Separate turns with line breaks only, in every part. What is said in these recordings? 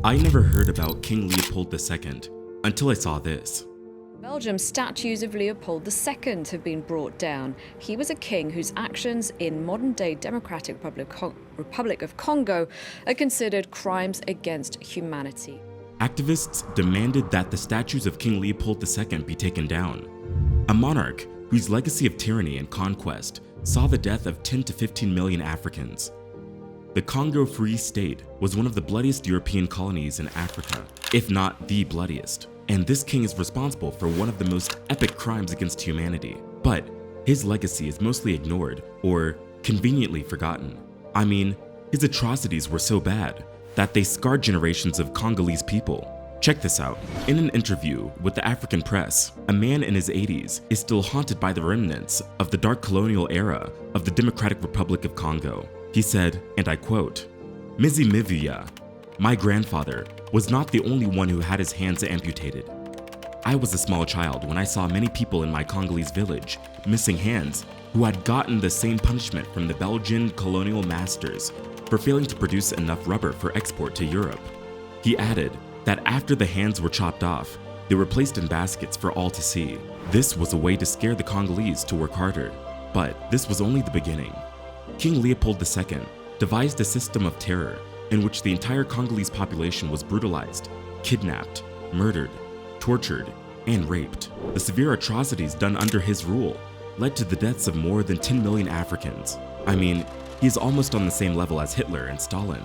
I never heard about King Leopold II until I saw this.
Belgium's statues of Leopold II have been brought down. He was a king whose actions in modern-day Democratic Republic of Congo are considered crimes against humanity.
Activists demanded that the statues of King Leopold II be taken down, a monarch whose legacy of tyranny and conquest saw the death of 10 to 15 million Africans. The Congo Free State was one of the bloodiest European colonies in Africa, if not the bloodiest, and this king is responsible for one of the most epic crimes against humanity. But his legacy is mostly ignored or conveniently forgotten. I mean, his atrocities were so bad that they scarred generations of Congolese people. Check this out. In an interview with the African press, a man in his 80s is still haunted by the remnants of the dark colonial era of the Democratic Republic of Congo. He said, and I quote, "Mizi Mivuya, my grandfather, was not the only one who had his hands amputated. I was a small child when I saw many people in my Congolese village missing hands who had gotten the same punishment from the Belgian colonial masters for failing to produce enough rubber for export to Europe." He added that after the hands were chopped off, they were placed in baskets for all to see. This was a way to scare the Congolese to work harder. But this was only the beginning. King Leopold II devised a system of terror in which the entire Congolese population was brutalized, kidnapped, murdered, tortured, and raped. The severe atrocities done under his rule led to the deaths of more than 10 million Africans. I mean, he is almost on the same level as Hitler and Stalin.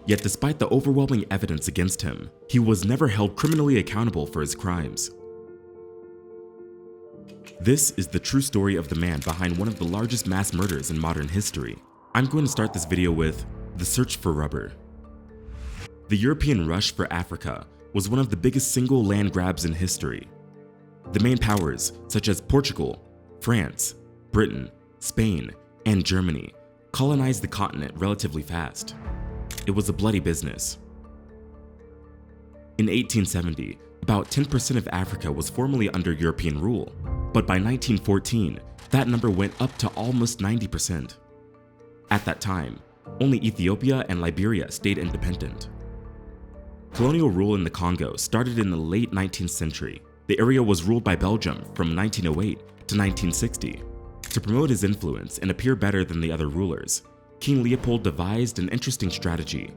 Yet despite the overwhelming evidence against him, he was never held criminally accountable for his crimes. This is the true story of the man behind one of the largest mass murders in modern history. I'm going to start this video with the search for rubber. The European rush for Africa was one of the biggest single land grabs in history. The main powers, such as Portugal, France, Britain, Spain, and Germany, colonized the continent relatively fast. It was a bloody business. In 1870, about 10% of Africa was formally under European rule, but by 1914, that number went up to almost 90%. At that time, only Ethiopia and Liberia stayed independent. Colonial rule in the Congo started in the late 19th century. The area was ruled by Belgium from 1908 to 1960. To promote his influence and appear better than the other rulers, King Leopold devised an interesting strategy.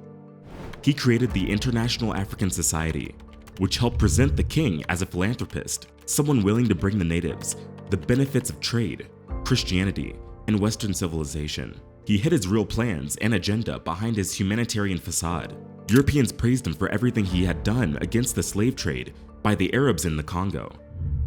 He created the International African Society, which helped present the king as a philanthropist, someone willing to bring the natives the benefits of trade, Christianity, and Western civilization. He hid his real plans and agenda behind his humanitarian facade. Europeans praised him for everything he had done against the slave trade by the Arabs in the Congo.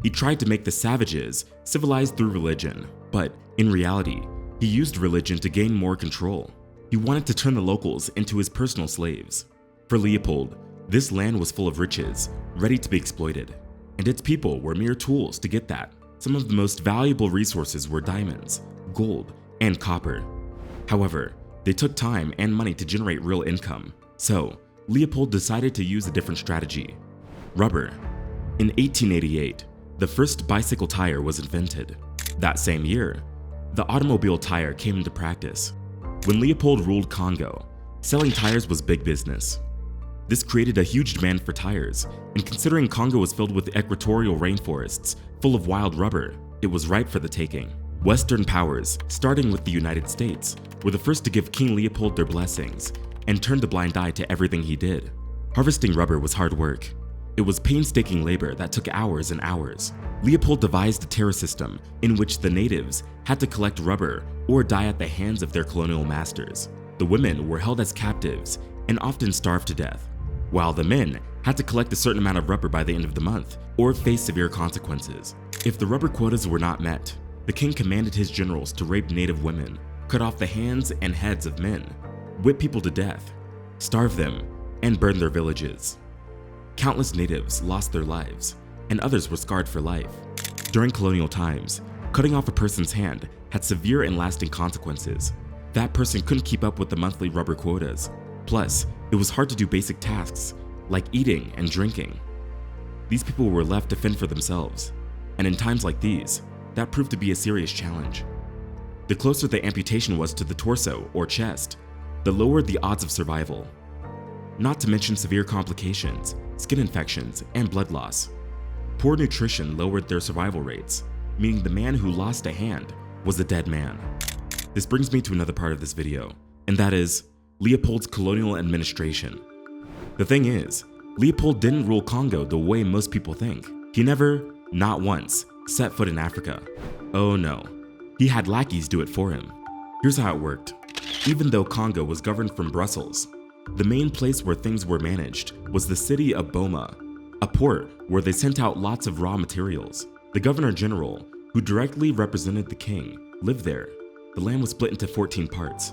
He tried to make the savages civilized through religion, but in reality, he used religion to gain more control. He wanted to turn the locals into his personal slaves. For Leopold, this land was full of riches, ready to be exploited, and its people were mere tools to get that. Some of the most valuable resources were diamonds, gold, and copper. However, they took time and money to generate real income, so Leopold decided to use a different strategy: rubber. In 1888, the first bicycle tire was invented. That same year, the automobile tire came into practice. When Leopold ruled Congo, selling tires was big business. This created a huge demand for tires, and considering Congo was filled with equatorial rainforests full of wild rubber, it was ripe for the taking. Western powers, starting with the United States, were the first to give King Leopold their blessings and turned a blind eye to everything he did. Harvesting rubber was hard work. It was painstaking labor that took hours and hours. Leopold devised a terror system in which the natives had to collect rubber or die at the hands of their colonial masters. The women were held as captives and often starved to death, while the men had to collect a certain amount of rubber by the end of the month or face severe consequences. If the rubber quotas were not met, the king commanded his generals to rape native women, cut off the hands and heads of men, whip people to death, starve them, and burn their villages. Countless natives lost their lives, and others were scarred for life. During colonial times, cutting off a person's hand had severe and lasting consequences. That person couldn't keep up with the monthly rubber quotas. Plus, it was hard to do basic tasks like eating and drinking. These people were left to fend for themselves, and in times like these, that proved to be a serious challenge. The closer the amputation was to the torso or chest, the lower the odds of survival. not to mention severe complications, skin infections, and blood loss. Poor nutrition lowered their survival rates, meaning the man who lost a hand was a dead man. This brings me to another part of this video, and that is Leopold's colonial administration. The thing is, Leopold didn't rule Congo the way most people think. He never, not once, set foot in Africa. Oh no, he had lackeys do it for him. Here's how it worked. Even though Congo was governed from Brussels, the main place where things were managed was the city of Boma, a port where they sent out lots of raw materials. The governor general, who directly represented the king, lived there. The land was split into 14 parts,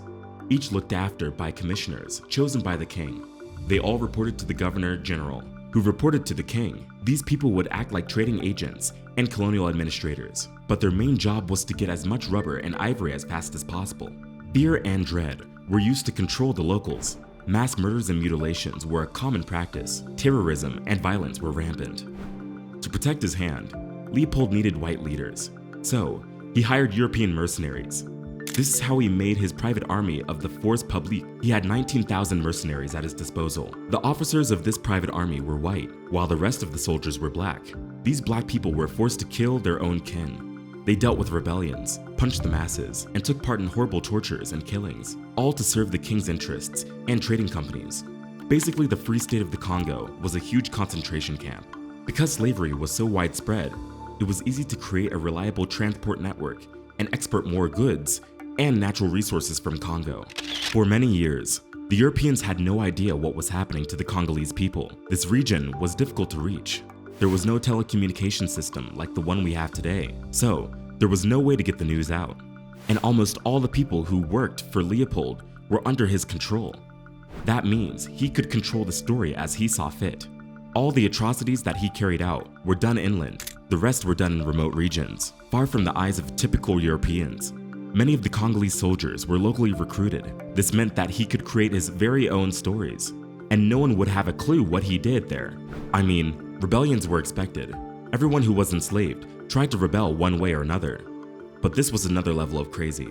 each looked after by commissioners chosen by the king. They all reported to the governor general, who reported to the king. These people would act like trading agents and colonial administrators, but their main job was to get as much rubber and ivory as fast as possible. Fear and dread were used to control the locals. Mass murders and mutilations were a common practice. Terrorism and violence were rampant. To protect his hand, Leopold needed white leaders, so he hired European mercenaries. This is how he made his private army of the Force Publique. He had 19,000 mercenaries at his disposal. The officers of this private army were white, while the rest of the soldiers were black. These black people were forced to kill their own kin. They dealt with rebellions, punched the masses, and took part in horrible tortures and killings, all to serve the king's interests and trading companies. Basically, the Free State of the Congo was a huge concentration camp. Because slavery was so widespread, it was easy to create a reliable transport network and export more goods and natural resources from Congo. For many years, the Europeans had no idea what was happening to the Congolese people. This region was difficult to reach. There was no telecommunication system like the one we have today, so there was no way to get the news out. And almost all the people who worked for Leopold were under his control. That means he could control the story as he saw fit. All the atrocities that he carried out were done inland. The rest were done in remote regions, far from the eyes of typical Europeans. Many of the Congolese soldiers were locally recruited. This meant that he could create his very own stories, and no one would have a clue what he did there. I mean, rebellions were expected. Everyone who was enslaved tried to rebel one way or another. But this was another level of crazy.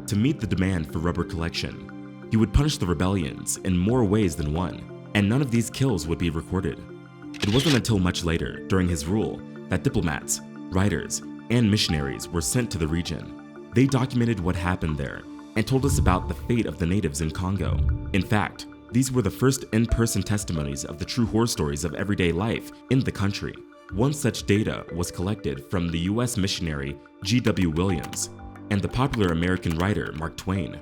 To meet the demand for rubber collection, he would punish the rebellions in more ways than one, and none of these kills would be recorded. It wasn't until much later, during his rule, that diplomats, writers, and missionaries were sent to the region. They documented what happened there and told us about the fate of the natives in Congo. In fact, these were the first in-person testimonies of the true horror stories of everyday life in the country. One such data was collected from the US missionary G.W. Williams and the popular American writer Mark Twain.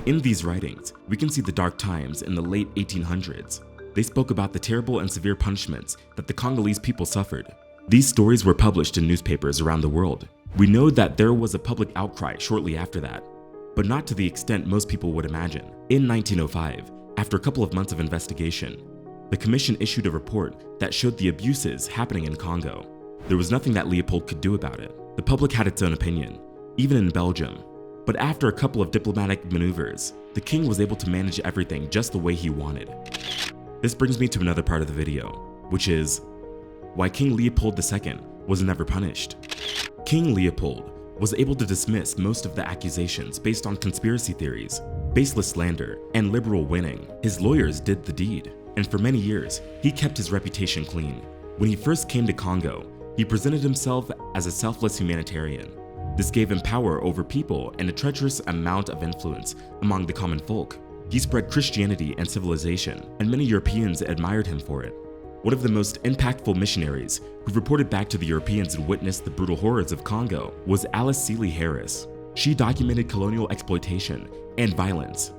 In these writings, we can see the dark times in the late 1800s. They spoke about the terrible and severe punishments that the Congolese people suffered. These stories were published in newspapers around the world. We know that there was a public outcry shortly after that, but not to the extent most people would imagine. In 1905, after a couple of months of investigation, the commission issued a report that showed the abuses happening in Congo. There was nothing that Leopold could do about it. The public had its own opinion, even in Belgium. But after a couple of diplomatic maneuvers, the king was able to manage everything just the way he wanted. This brings me to another part of the video, which is why King Leopold II was never punished. King Leopold was able to dismiss most of the accusations based on conspiracy theories, baseless slander, and liberal winning. His lawyers did the deed, and for many years, he kept his reputation clean. When he first came to Congo, he presented himself as a selfless humanitarian. This gave him power over people and a treacherous amount of influence among the common folk. He spread Christianity and civilization, and many Europeans admired him for it. One of the most impactful missionaries who reported back to the Europeans and witnessed the brutal horrors of Congo was Alice Seeley Harris. She documented colonial exploitation and violence.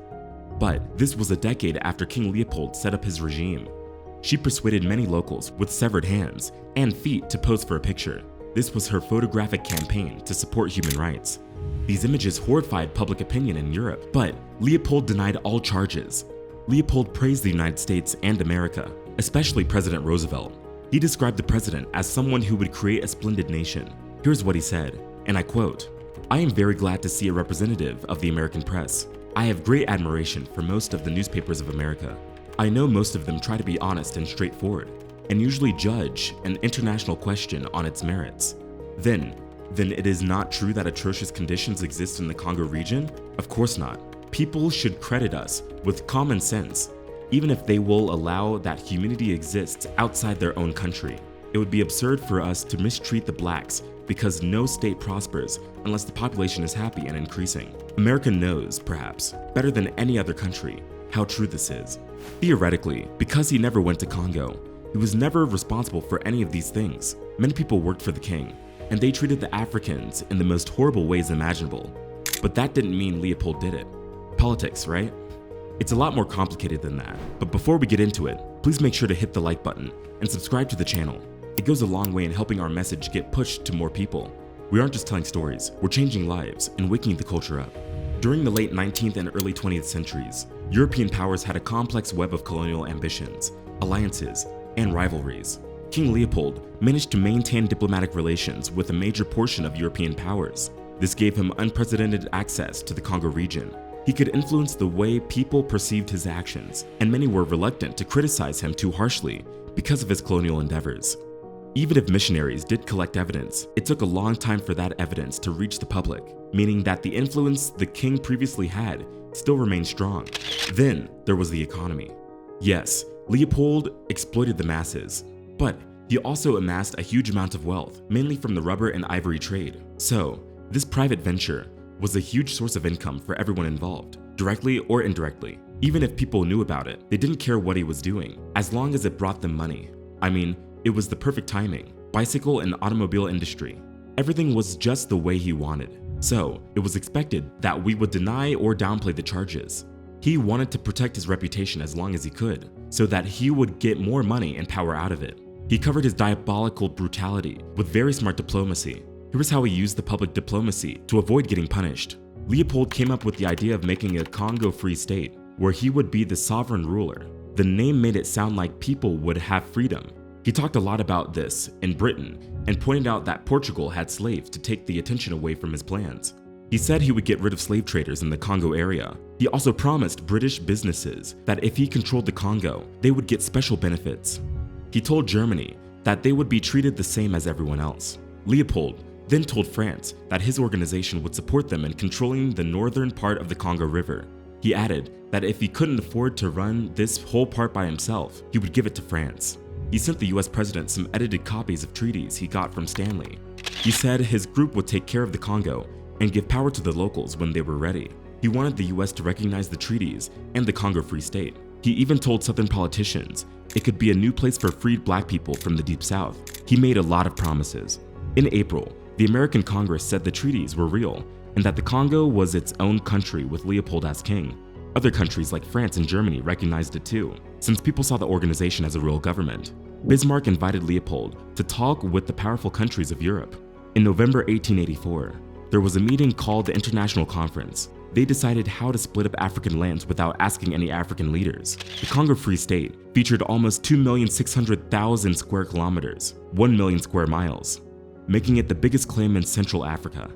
But this was a decade after King Leopold set up his regime. She persuaded many locals with severed hands and feet to pose for a picture. This was her photographic campaign to support human rights. These images horrified public opinion in Europe, but Leopold denied all charges. Leopold praised the United States and America, especially President Roosevelt. He described the president as someone who would create a splendid nation. Here's what he said, and I quote, "I am very glad to see a representative of the American press. I have great admiration for most of the newspapers of America. I know most of them try to be honest and straightforward, and usually judge an international question on its merits. Then it is not true that atrocious conditions exist in the Congo region? Of course not. People should credit us with common sense. even if they will allow that humanity exists outside their own country. It would be absurd for us to mistreat the blacks because no state prospers unless the population is happy and increasing. America knows, perhaps, better than any other country, how true this is. Theoretically, because he never went to Congo, he was never responsible for any of these things. Many people worked for the king, and they treated the Africans in the most horrible ways imaginable. But that didn't mean Leopold did it. Politics, right? It's a lot more complicated than that. But before we get into it, please make sure to hit the like button and subscribe to the channel. It goes a long way in helping our message get pushed to more people. We aren't just telling stories, we're changing lives and waking the culture up. During the late 19th and early 20th centuries, European powers had a complex web of colonial ambitions, alliances, and rivalries. King Leopold managed to maintain diplomatic relations with a major portion of European powers. This gave him unprecedented access to the Congo region. He could influence the way people perceived his actions, and many were reluctant to criticize him too harshly because of his colonial endeavors. Even if missionaries did collect evidence, it took a long time for that evidence to reach the public, meaning that the influence the king previously had still remained strong. Then there was the economy. Yes, Leopold exploited the masses, but he also amassed a huge amount of wealth, mainly from the rubber and ivory trade. So, this private venture was a huge source of income for everyone involved, directly or indirectly. Even if people knew about it, they didn't care what he was doing, as long as it brought them money. I mean, it was the perfect timing. Bicycle and automobile industry. Everything was just the way he wanted. So, it was expected that we would deny or downplay the charges. He wanted to protect his reputation as long as he could, so that he would get more money and power out of it. He covered his diabolical brutality with very smart diplomacy. Here's how he used the public diplomacy to avoid getting punished. Leopold came up with the idea of making a Congo-free state, where he would be the sovereign ruler. The name made it sound like people would have freedom. He talked a lot about this in Britain and pointed out that Portugal had slaves to take the attention away from his plans. He said he would get rid of slave traders in the Congo area. He also promised British businesses that if he controlled the Congo, they would get special benefits. He told Germany that they would be treated the same as everyone else. Leopold then told France that his organization would support them in controlling the northern part of the Congo River. He added that if he couldn't afford to run this whole part by himself, he would give it to France. He sent the US president some edited copies of treaties he got from Stanley. He said his group would take care of the Congo and give power to the locals when they were ready. He wanted the US to recognize the treaties and the Congo Free State. He even told Southern politicians it could be a new place for freed black people from the Deep South. He made a lot of promises. In April, the American Congress said the treaties were real and that the Congo was its own country with Leopold as king. Other countries like France and Germany recognized it too, since people saw the organization as a real government. Bismarck invited Leopold to talk with the powerful countries of Europe. In November 1884, there was a meeting called the International Conference. They decided how to split up African lands without asking any African leaders. The Congo Free State featured almost 2,600,000 square kilometers, 1 million square miles, making it the biggest claim in Central Africa.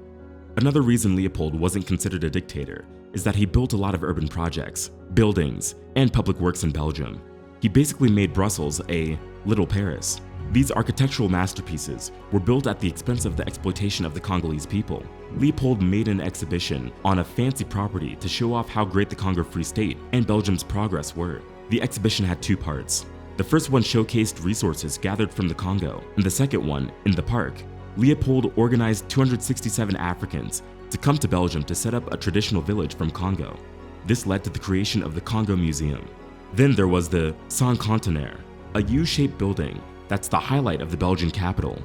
Another reason Leopold wasn't considered a dictator is that he built a lot of urban projects, buildings, and public works in Belgium. He basically made Brussels a Little Paris. These architectural masterpieces were built at the expense of the exploitation of the Congolese people. Leopold made an exhibition on a fancy property to show off how great the Congo Free State and Belgium's progress were. The exhibition had two parts. The first one showcased resources gathered from the Congo, and the second one, in the park, Leopold organized 267 Africans to come to Belgium to set up a traditional village from Congo. This led to the creation of the Congo Museum. Then there was the Cinquantenaire, a U-shaped building that's the highlight of the Belgian capital.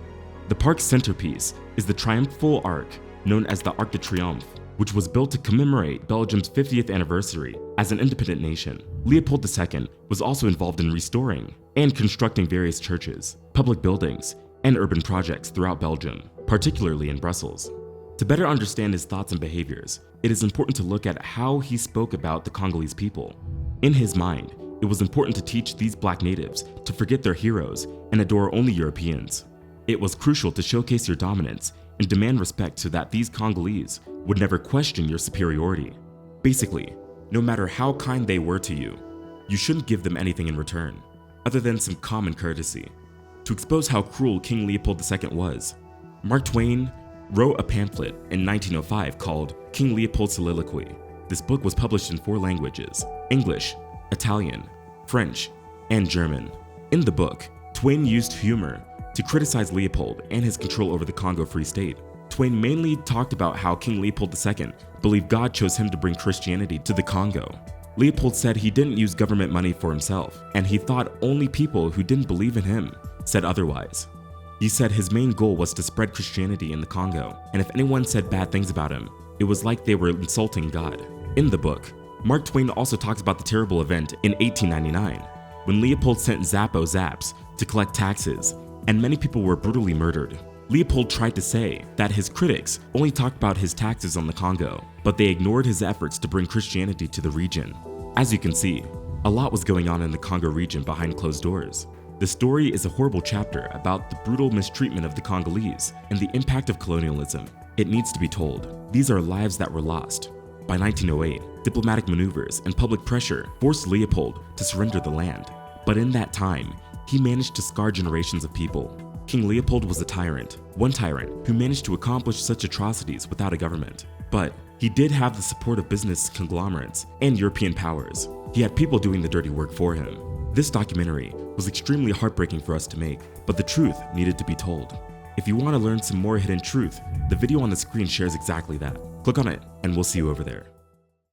The park's centerpiece is the triumphal arch, known as the Arc de Triomphe, which was built to commemorate Belgium's 50th anniversary as an independent nation. Leopold II was also involved in restoring and constructing various churches, public buildings, and urban projects throughout Belgium, particularly in Brussels. To better understand his thoughts and behaviors, it is important to look at how he spoke about the Congolese people. In his mind, it was important to teach these black natives to forget their heroes and adore only Europeans. It was crucial to showcase your dominance and demand respect so that these Congolese would never question your superiority. Basically, no matter how kind they were to you, you shouldn't give them anything in return, other than some common courtesy. To expose how cruel King Leopold II was, Mark Twain wrote a pamphlet in 1905 called King Leopold's Soliloquy. This book was published in 4 languages: English, Italian, French, and German. In the book, Twain used humor to criticize Leopold and his control over the Congo Free State. Twain mainly talked about how King Leopold II believed God chose him to bring Christianity to the Congo. Leopold said he didn't use government money for himself, and he thought only people who didn't believe in him said otherwise. He said his main goal was to spread Christianity in the Congo, and if anyone said bad things about him, it was like they were insulting God. In the book, Mark Twain also talks about the terrible event in 1899, when Leopold sent Zappo Zaps to collect taxes, and many people were brutally murdered. Leopold tried to say that his critics only talked about his taxes on the Congo, but they ignored his efforts to bring Christianity to the region. As you can see, a lot was going on in the Congo region behind closed doors. The story is a horrible chapter about the brutal mistreatment of the Congolese and the impact of colonialism. It needs to be told. These are lives that were lost. By 1908, diplomatic maneuvers and public pressure forced Leopold to surrender the land. But in that time, he managed to scar generations of people. King Leopold was a tyrant, one tyrant who managed to accomplish such atrocities without a government. But he did have the support of business conglomerates and European powers. He had people doing the dirty work for him. This documentary was extremely heartbreaking for us to make, but the truth needed to be told. If you want to learn some more hidden truth, the video on the screen shares exactly that. Click on it, and we'll see you over there.